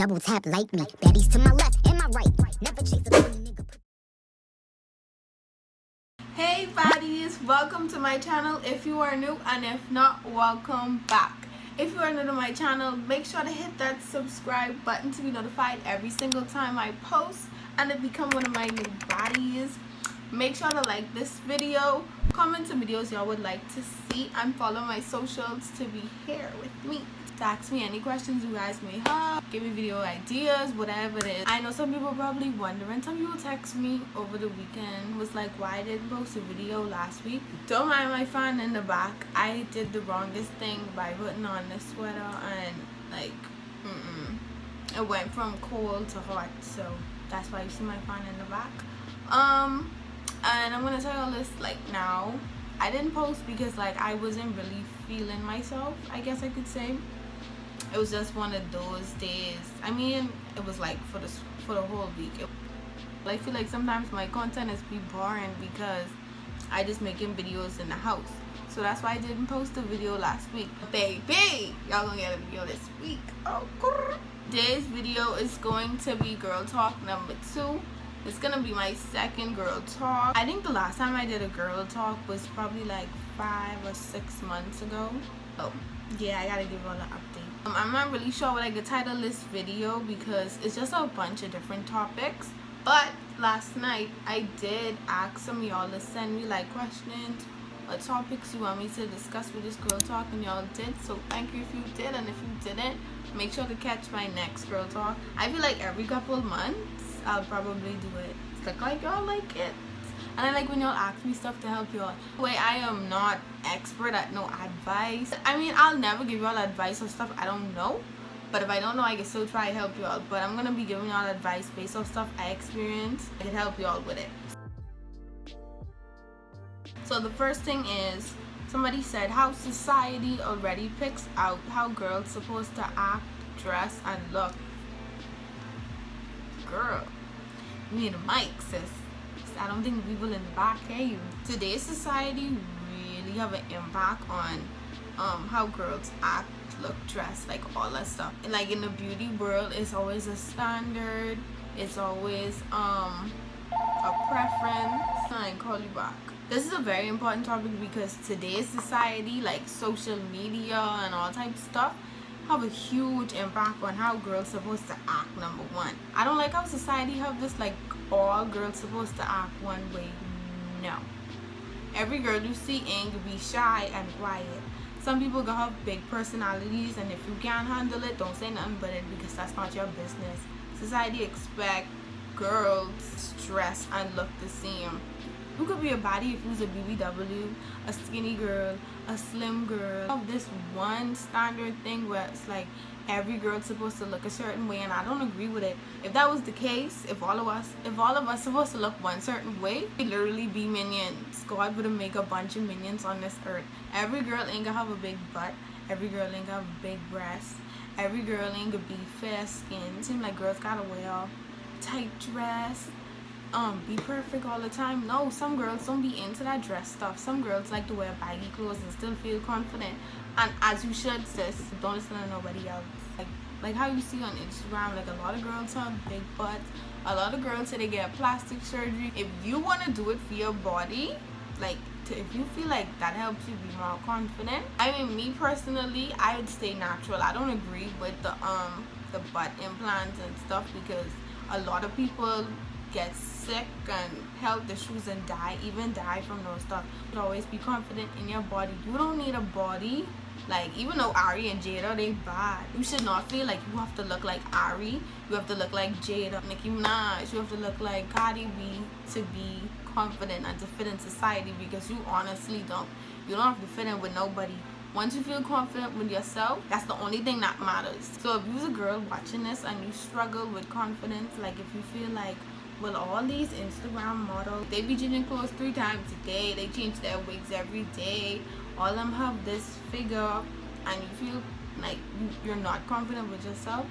double tap like me. Baddies to my left and my right. Never chase a pretty nigga. Hey baddies, welcome to my channel if you are new, and if not, welcome back. If you are new to my channel, make sure to hit that subscribe button to be notified every single time I post and to become one of my new baddies. Make sure to like this video, comment some videos y'all would like to see, and follow my socials to be here with me. To ask me any questions you guys may have, give me video ideas, whatever it is. I know some people are probably wondering, some people text me over the weekend, was like, why I didn't post a video last week? Don't mind my fan in the back. I did the wrongest thing by putting on this sweater and like, it went from cold to hot, so that's why you see my fan in the back. And I'm gonna tell you this like now. I didn't post because like I wasn't really feeling myself, I guess I could say. It was just one of those days. I mean, it was like for the whole week. I feel like sometimes my content is be boring because I just making videos in the house. So that's why I didn't post a video last week. Baby, y'all gonna get a video this week. Oh, today's video is going to be girl talk number 2. It's gonna be my second girl talk. I think the last time I did a girl talk was probably like 5 or 6 months ago. Oh yeah, I gotta give you all an update. I'm not really sure what I could title this video because it's just a bunch of different topics. But last night I did ask some of y'all to send me like questions or topics you want me to discuss with this girl talk, and y'all did. So thank you if you did, and if you didn't, make sure to catch my next girl talk. I feel like every couple of months I'll probably do it. It's like y'all like it, and I like when y'all ask me stuff to help y'all. Wait, I am not expert at no advice. I mean, I'll never give y'all advice on stuff I don't know, but if I don't know, I can still try to help y'all. But I'm gonna be giving y'all advice based off stuff I experienced. I can help y'all with it. So the first thing is, somebody said how society already picks out how girls supposed to act, dress, and look. Girl, you need a mic, sis. I don't think people in the back hear you. Today's society really have an impact on how girls act, look, dress, like all that stuff. And like in the beauty world, it's always a standard. It's always a preference. I call you back. This is a very important topic because today's society, like social media and all types of stuff, have a huge impact on how girls supposed to act. Number one, I don't like how society have this like all girls supposed to act one way. No, every girl you see ain't be shy and quiet. Some people gonna have big personalities, and if you can't handle it, don't say nothing but it, because that's not your business. Society expect girls dress and look the same. You could be a baddie if you was a BBW, a skinny girl, a slim girl. Of this one standard thing where it's like every girl's supposed to look a certain way, and I don't agree with it. If that was the case, if all of us supposed to look one certain way, we'd literally be minions. God would make a bunch of minions on this earth. Every girl ain't gonna have a big butt. Every girl ain't gonna have big breasts. Every girl ain't gonna be fair skinned. It seems like girls gotta wear tight dress, be perfect all the time. No, some girls don't be into that dress stuff. Some girls like to wear baggy clothes and still feel confident, and as you should, sis. Don't listen to nobody else. Like how you see on Instagram, like a lot of girls have big butts. A lot of girls say they get plastic surgery. If you want to do it for your body, like if you feel like that helps you be more confident, I mean, me personally, I would stay natural. I don't agree with the butt implants and stuff, because a lot of people get sick and health issues and even die from those stuff. You should always be confident in your body. You don't need a body like, even though Ari and Jada, they bad, you should not feel like you have to look like Ari. You have to look like Jada, Nicki Minaj. You have to look like Cardi B to be confident and to fit in society, because you honestly don't. You don't have to fit in with nobody. Once you feel confident with yourself, that's the only thing that matters. So if you're a girl watching this and you struggle with confidence, like if you feel like, well, all these Instagram models, they be changing clothes 3 times a day, they change their wigs every day, all of them have this figure, and you feel like you're not confident with yourself,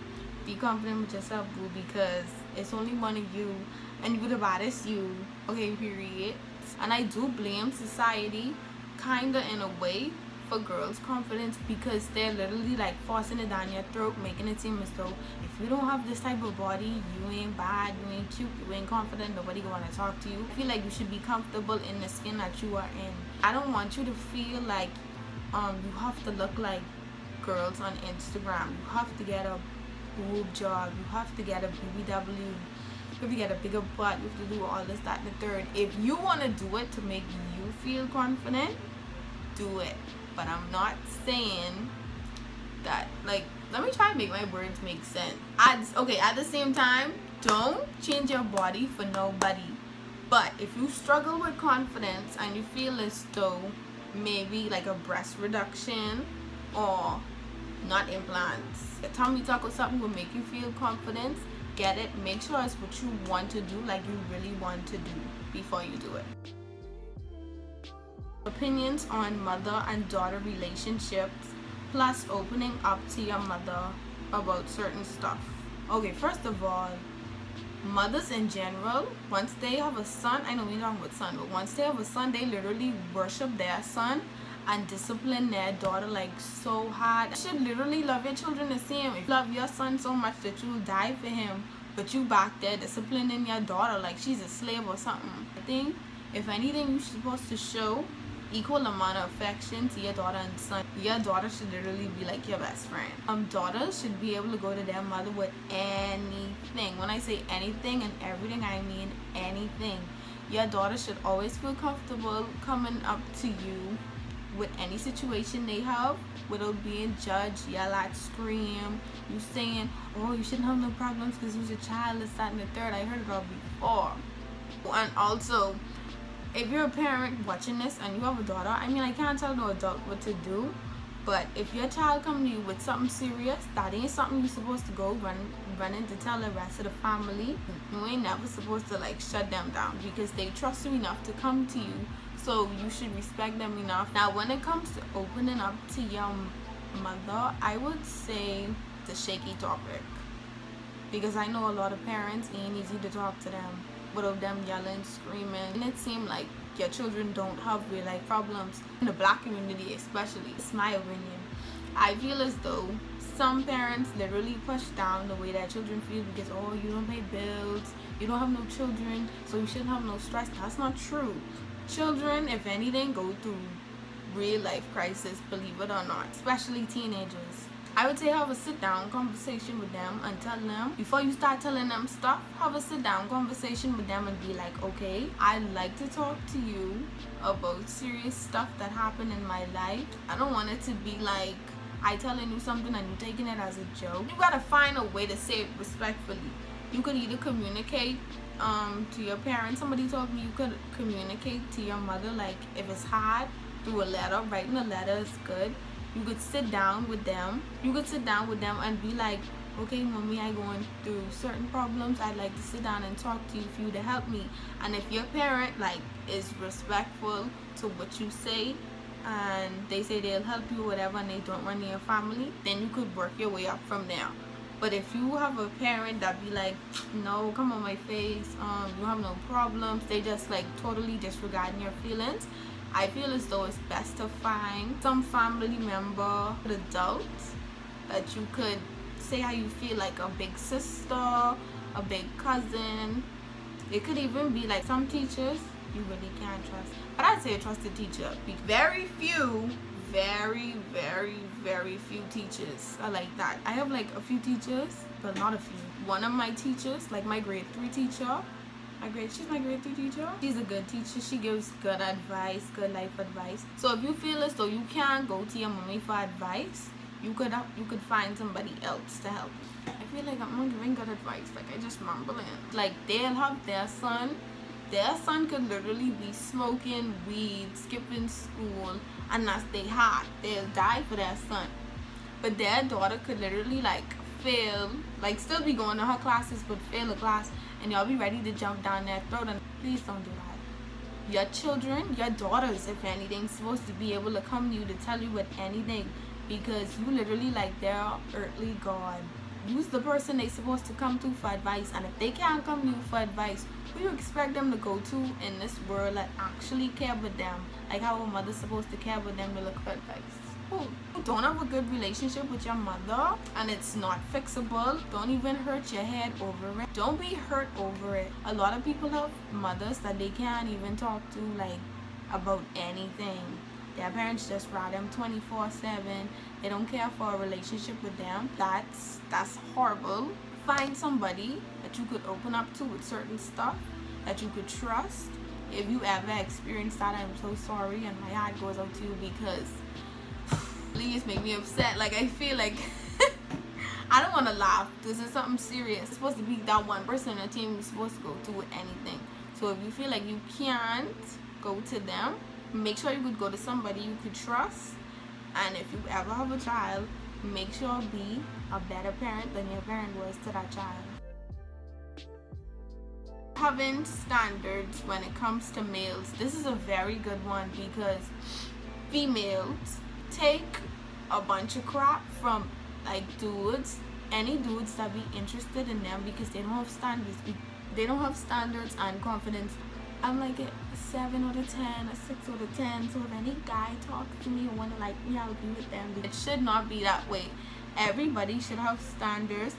be confident with yourself, boo, because it's only one of you, and you're the baddest you, okay, period. And I do blame society kinda in a way for girls' confidence because they're literally like forcing it down your throat, making it seem as though if you don't have this type of body, you ain't bad, you ain't cute, you ain't confident, nobody gonna talk to you. I feel like you should be comfortable in the skin that you are in. I don't want you to feel like you have to look like girls on Instagram. You have to get a boob job, you have to get a BBW, you have to get a bigger butt, you have to do all this, that, and the third. If you want to do it to make you feel confident, do it. But I'm not saying that, like, let me try and make my words make sense. At the same time, don't change your body for nobody. But if you struggle with confidence and you feel as though maybe like a breast reduction or not implants, a tummy tuck or something will make you feel confident, get it. Make sure it's what you want to do, like you really want to do before you do it. Opinions on mother and daughter relationships, plus opening up to your mother about certain stuff. Okay, first of all, mothers in general, once they have a son, I know we're talking about son, but once they have a son, they literally worship their son and discipline their daughter like so hard. You should literally love your children the same. If you love your son so much that you'll die for him, but you back there disciplining your daughter like she's a slave or something. I think if anything, you're supposed to show equal amount of affection to your daughter and son. Your daughter should literally be like your best friend. Daughters should be able to go to their mother with anything. When I say anything and everything, I mean anything. Your daughter should always feel comfortable coming up to you with any situation they have without being judged, yell at, scream, you saying, oh, you shouldn't have no problems because you're a child, this, that, and the third. I heard it all before. And also, if you're a parent watching this and you have a daughter, I mean, I can't tell no adult what to do, but if your child comes to you with something serious, that ain't something you're supposed to go running to tell the rest of the family. You ain't never supposed to like shut them down because they trust you enough to come to you, so you should respect them enough. Now, when it comes to opening up to your mother, I would say it's a shaky topic because I know a lot of parents ain't easy to talk to them without them yelling, screaming, and it seems like your children don't have real life problems. In the black community especially, it's my opinion. I feel as though some parents literally push down the way their children feel because, oh, you don't pay bills, you don't have no children, so you shouldn't have no stress. That's not true. Children, if anything, go through real life crisis, believe it or not, especially teenagers. I would say have a sit down conversation with them and tell them, before you start telling them stuff, have a sit down conversation with them and be like, okay, I'd like to talk to you about serious stuff that happened in my life. I don't want it to be like I telling you something and you taking it as a joke. You gotta find a way to say it respectfully. You could either communicate to your parents. Somebody told me you could communicate to your mother, like if it's hard, through a letter. Writing a letter is good. You could sit down with them. You could sit down with them and be like, okay, mommy, I'm going through certain problems. I'd like to sit down and talk to you for you to help me. And if your parent like is respectful to what you say and they say they'll help you whatever and they don't run your family, then you could work your way up from there. But if you have a parent that be like, no, come on my face, you have no problems, they just like totally disregarding your feelings, I feel as though it's best to find some family member, adult, that you could say how you feel, like a big sister, a big cousin. It could even be like some teachers you really can't trust. But I'd say a trusted teacher. Very few, very few teachers are like that. I have like a few teachers, but not a few. One of my teachers, like my grade 3 teacher, she's my grade 3 teacher. She's a good teacher. She gives good advice, good life advice. So if you feel as though you can't go to your mommy for advice, you could find somebody else to help you. I feel like I'm not giving good advice. Like I just mumbling. Like they'll have their son. Their son could literally be smoking weed, skipping school, and that's their heart. They'll die for their son. But their daughter could literally like fail, like still be going to her classes but fail a class, and y'all be ready to jump down their throat. And please don't do that. Your children, your daughters, if anything, supposed to be able to come to you to tell you with anything, because you literally like their earthly god. Use the person they supposed to come to for advice, and if they can't come to you for advice, who you expect them to go to in this world that actually care about them, like how a mother's supposed to care about them to look for advice? Who don't have a good relationship with your mother and it's not fixable, don't even hurt your head over it. Don't be hurt over it. A lot of people have mothers that they can't even talk to like about anything. Their parents just ride them 24/7. They don't care for a relationship with them. That's horrible. Find somebody that you could open up to with certain stuff that you could trust. If you ever experienced that, I'm so sorry, and my heart goes out to you, because please make me upset. Like, I feel like I don't want to laugh. This is something serious. It's supposed to be that one person on the team you're supposed to go to with anything. So if you feel like you can't go to them, make sure you could go to somebody you could trust. And if you ever have a child, make sure be a better parent than your parent was to that child. Having standards when it comes to males. This is a very good one, because females take a bunch of crap from like dudes, any dudes that be interested in them, because they don't have standards. They don't have standards and confidence. I'm like a 7 out of 10, a 6 out of 10. So if any guy talks to me and wanna like me, I'll be with them. It should not be that way. Everybody should have standard,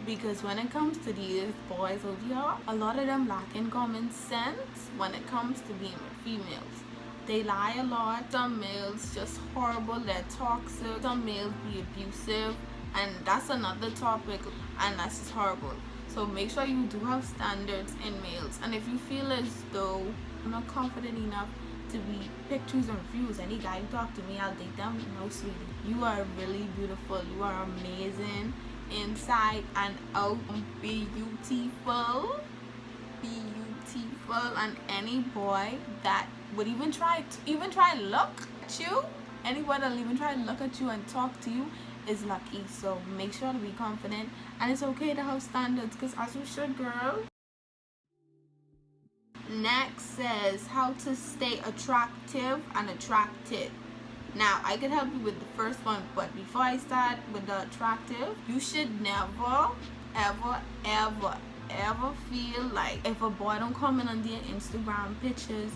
because when it comes to these boys out here, a lot of them lack in common sense when it comes to being with females. They lie a lot. Some males just horrible, they're toxic. Some males be abusive, and that's another topic, and that's just horrible. So make sure you do have standards in males. And if you feel as though I'm not confident enough to be pick, choose, and refuse any guy you talk to me, I'll date them. No, sweetie, you are really beautiful. You are amazing inside and out. Beautiful, and any boy that would even try to look at you, anyone that'll even try to look at you and talk to you is lucky. So make sure to be confident, and it's okay to have standards, because as you should, girl. Next says how to stay attractive and attracted. Now, I could help you with the first one, but before I start with the attractive, you should never ever feel like if a boy don't comment on their Instagram pictures,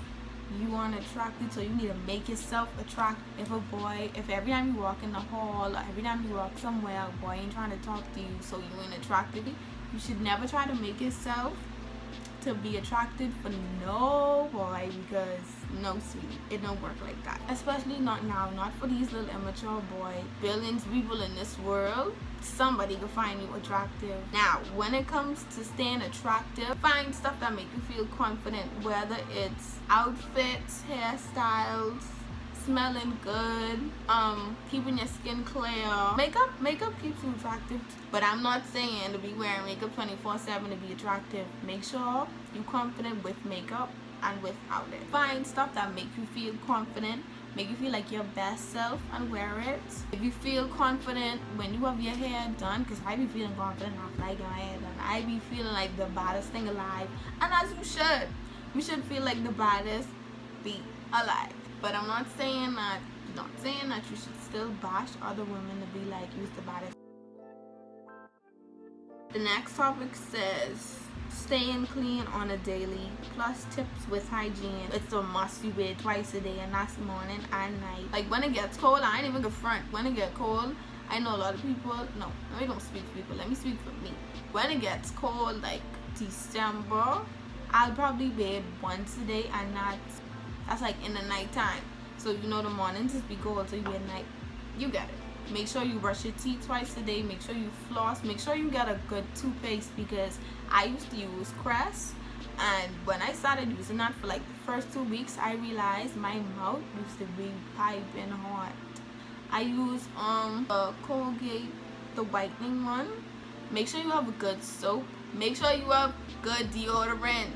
you aren't attracted. So you need to make yourself attractive. If every time you walk in the hall or every time you walk somewhere, a boy ain't trying to talk to you, so you ain't attracted, you should never try to make yourself to be attracted for no boy, because no, sweetie, it don't work like that. Especially not now, not for these little immature boys. Billions of people in this world, somebody can find you attractive. Now, when it comes to staying attractive, find stuff that make you feel confident, whether it's outfits, hairstyles, smelling good, keeping your skin clear. Makeup keeps you attractive, but I'm not saying to be wearing makeup 24/7 to be attractive. Make sure you're confident with makeup and without it. Find stuff that make you feel confident, make you feel like your best self, and wear it. If you feel confident when you have your hair done, because I be feeling confident after I get my hair done, I be feeling like the baddest thing alive, and as you should. You should feel like the baddest be alive. But I'm not saying that you should still bash other women to be like, you're the baddest. The next topic says staying clean on a daily, plus tips with hygiene. It's a must. You bathe twice a day, and that's morning and night. Like when it gets cold, I ain't even gonna front. When it gets cold, I know a lot of people, no, let me don't speak for people, let me speak for me. When it gets cold, like December, I'll probably bathe once a day, and that's like in the nighttime. So you know the mornings just be cold, so you bathe at night. You get it. Make sure you brush your teeth twice a day. Make sure you floss. Make sure you get a good toothpaste, because I used to use Crest, and when I started using that for like the first 2 weeks, I realized my mouth used to be piping hot. I use Colgate, the whitening one. Make sure you have a good soap. Make sure you have good deodorant.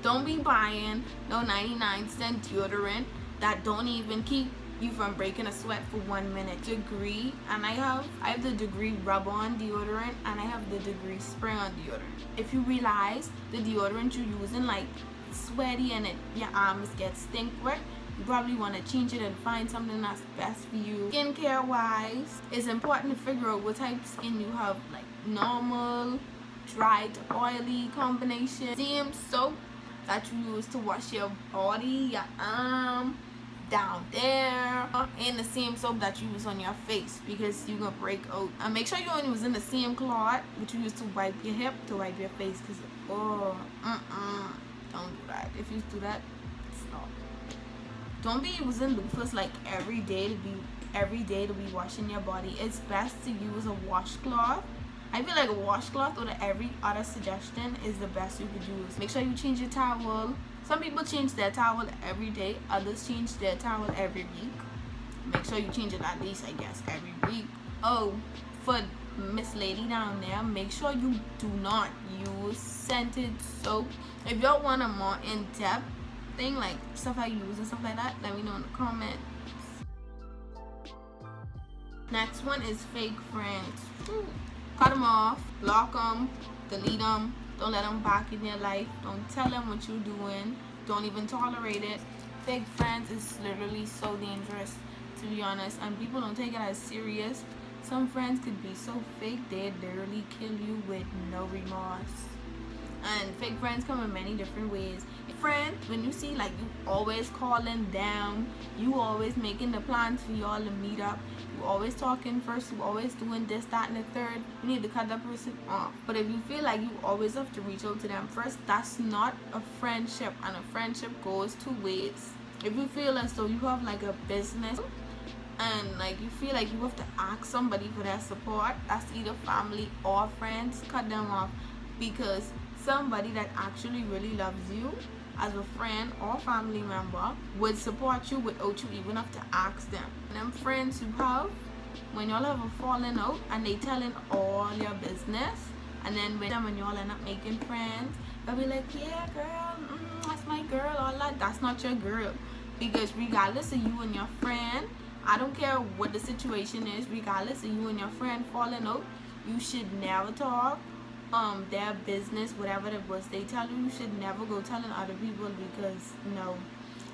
Don't be buying no 99-cent deodorant that don't even keep you from breaking a sweat for 1 minute. Degree, and I have the Degree rub-on deodorant, and I have the Degree spray-on deodorant. If you realize the deodorant you're using like sweaty and your arms get stink wet, You probably want to change it and find something that's best for you. Skincare wise, it's important to figure out what type of skin you have, like normal, dry to oily combination. Same soap that you use to wash your body, your arm, down there, and the same soap that you use on your face, because you're gonna break out. And make sure you're only using the same cloth which you use to wipe your hip to wipe your face, because don't do that. If you do that, stop. Don't be using loofahs like every day to be washing your body. It's best to use a washcloth. I feel like a washcloth or every other suggestion is the best you could use. Make sure you change your towel. Some people change their towel every day, others change their towel every week. Make sure you change it at least, I guess, every week. Oh, for Miss Lady down there, make sure you do not use scented soap. If y'all want a more in-depth thing, like stuff I use and stuff like that, let me know in the comments. Next one is fake friends. Cut them off, block them, delete them. Don't let them back in your life. Don't tell them what you're doing. Don't even tolerate it. Fake friends is literally so dangerous, to be honest, and people don't take it as serious. Some friends could be so fake they'd literally kill you with no remorse. And fake friends come in many different ways. Friends, when you see like you always calling them, you always making the plans for y'all to meet up, you always talking first, you always doing this, that, and the third, you need to cut that person off. But if you feel like you always have to reach out to them first, that's not a friendship, and a friendship goes two ways. If you feel as though you have like a business and like you feel like you have to ask somebody for their support, that's either family or friends, cut them off. Because somebody that actually really loves you as a friend or family member would support you without you even have to ask them. And them friends you have, when y'all have a falling out and they telling all your business, and then when y'all end up making friends, they'll be like, yeah girl, that's my girl, all that. That's not your girl. Because regardless of you and your friend, I don't care what the situation is, regardless of you and your friend falling out, you should never talk their business, whatever it was they tell you. You should never go telling other people, because no,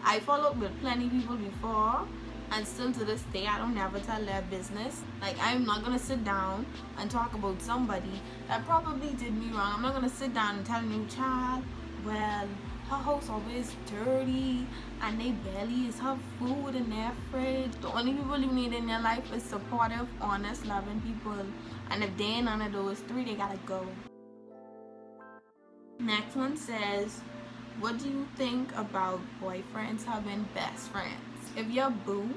I followed with plenty people before, and still to this day I don't never tell their business. Like, I'm not gonna sit down and talk about somebody that probably did me wrong. I'm not gonna sit down and tell you, child, well, her house always dirty and they barely is have food in their fridge. The only people you need in your life is supportive, honest, loving people, and if they ain't none of those three, they gotta go. Next one says, what do you think about boyfriends having best friends? If your boo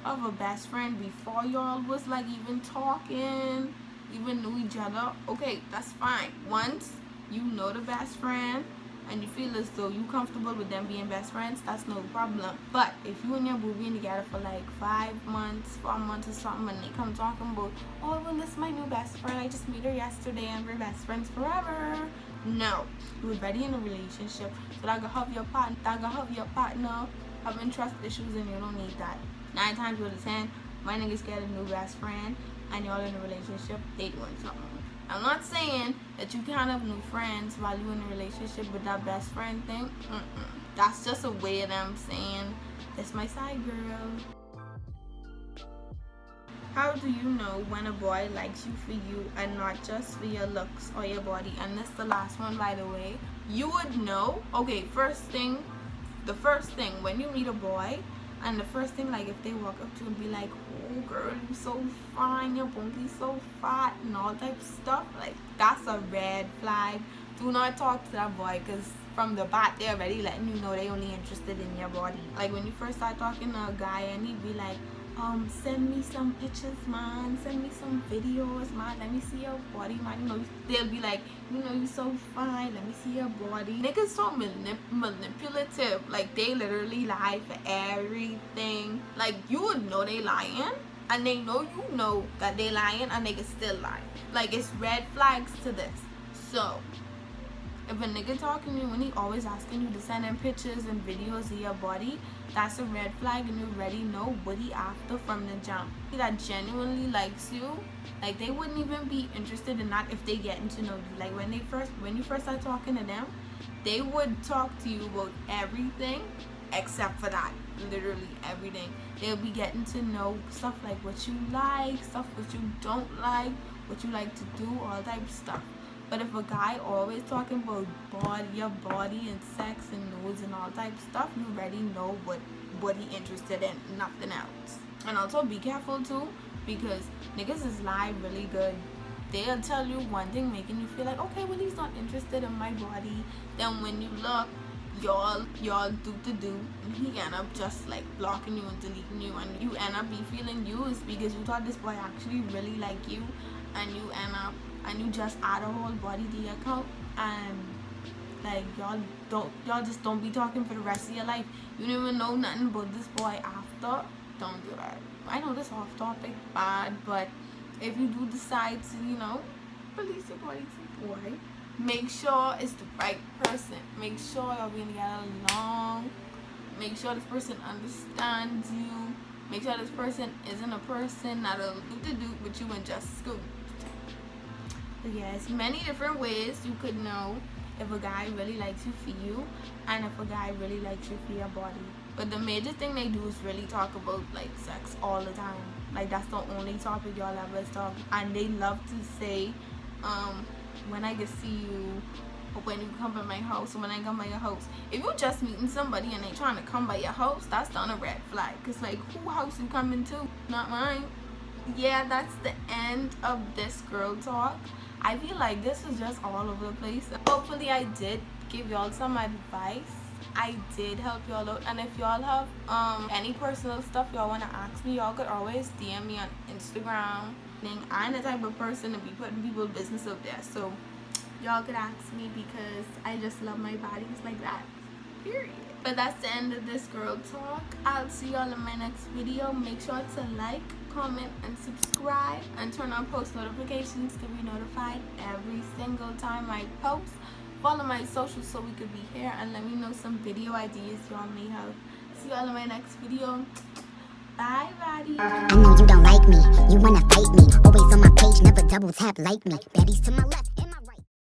have a best friend before y'all was like even talking, even knew each other, okay, that's fine. Once you know the best friend and you feel as though you comfortable with them being best friends, that's no problem. But if you and your boo being together for like 5 months, 4 months or something, and they come talking about, oh well, this is my new best friend, I just met her yesterday and we're best friends forever. No, you're already in a relationship, so that can have your partner having trust issues, and you don't need that. 9 times out of 10, my niggas get a new best friend and y'all in a relationship, they doing something. I'm not saying that you can't have new friends while you're in a relationship with that best friend thing. That's just a way of them saying, that's my side girl. How do you know when a boy likes you for you and not just for your looks or your body? And this is the last one, by the way. You would know, okay, the first thing when you meet a boy, and the first thing, like if they walk up to you and be like, oh girl, you so fine, your booty so fat, and all type of stuff, like that's a red flag. Do not talk to that boy, because from the bat they're already letting you know they only interested in your body. Like when you first start talking to a guy and he'd be like, send me some pictures, man, send me some videos, man, let me see your body, man. You know, they'll be like, you know, you so fine, let me see your body. Niggas so manipulative. Like they literally lie for everything. Like you would know they lying, and they know you know that they lying, and they can still lie. Like it's red flags to this. So if a nigga talking to you when he always asking you to send him pictures and videos of your body, that's a red flag, and you already know what he after from the jump. That genuinely likes you, like they wouldn't even be interested in that if they getting to know you. Like when you first start talking to them, they would talk to you about everything except for that. Literally. everything. They'll be getting to know stuff like what you like, stuff what you don't like, what you like to do, all type of stuff. But if a guy always talking about your body and sex and nose and all type of stuff, you already know what he interested in, nothing else. And also be careful too, because niggas is lie really good. They'll tell you one thing, making you feel like, okay, well, he's not interested in my body. Then when you look, y'all do to do, and he end up just like blocking you and deleting you, and you end up be feeling used because you thought this boy actually really like you, and you just add a whole body to your account, and like y'all just don't be talking for the rest of your life. You don't even know nothing about this boy after. Don't do that. I know this off topic bad, but if you do decide to, release your body to boy, make sure it's the right person. Make sure y'all gonna get along. Make sure this person understands you. Make sure this person isn't a person that'll do with you and just scoop. But yes, many different ways you could know if a guy really likes you for you, and if a guy really likes you for your body. But the major thing they do is really talk about like sex all the time. Like that's the only topic y'all ever talk. And they love to say, when I can see you, or when you come by my house, or when I come by your house. If you're just meeting somebody and they trying to come by your house, that's not a red flag. Cause like, who house you coming to? Not mine. Yeah, that's the end of this girl talk. I feel like this is just all over the place. Hopefully I did give y'all some advice. I did help y'all out, and if y'all have any personal stuff y'all want to ask me, y'all could always DM me on Instagram. I'm the type of person to be putting people's business up there, so y'all could ask me because I just love my bodies like that, period. But that's the end of this girl talk. I'll see y'all in my next video. Make sure to like, comment, and subscribe, and turn on post notifications to be notified every single time I post. Follow my socials so we could be here, and let me know some video ideas y'all may have. See y'all in my next video. Bye, baddies. I know you don't like me, you wanna fight me. Always on my page, never double tap like me. Baddies to my left.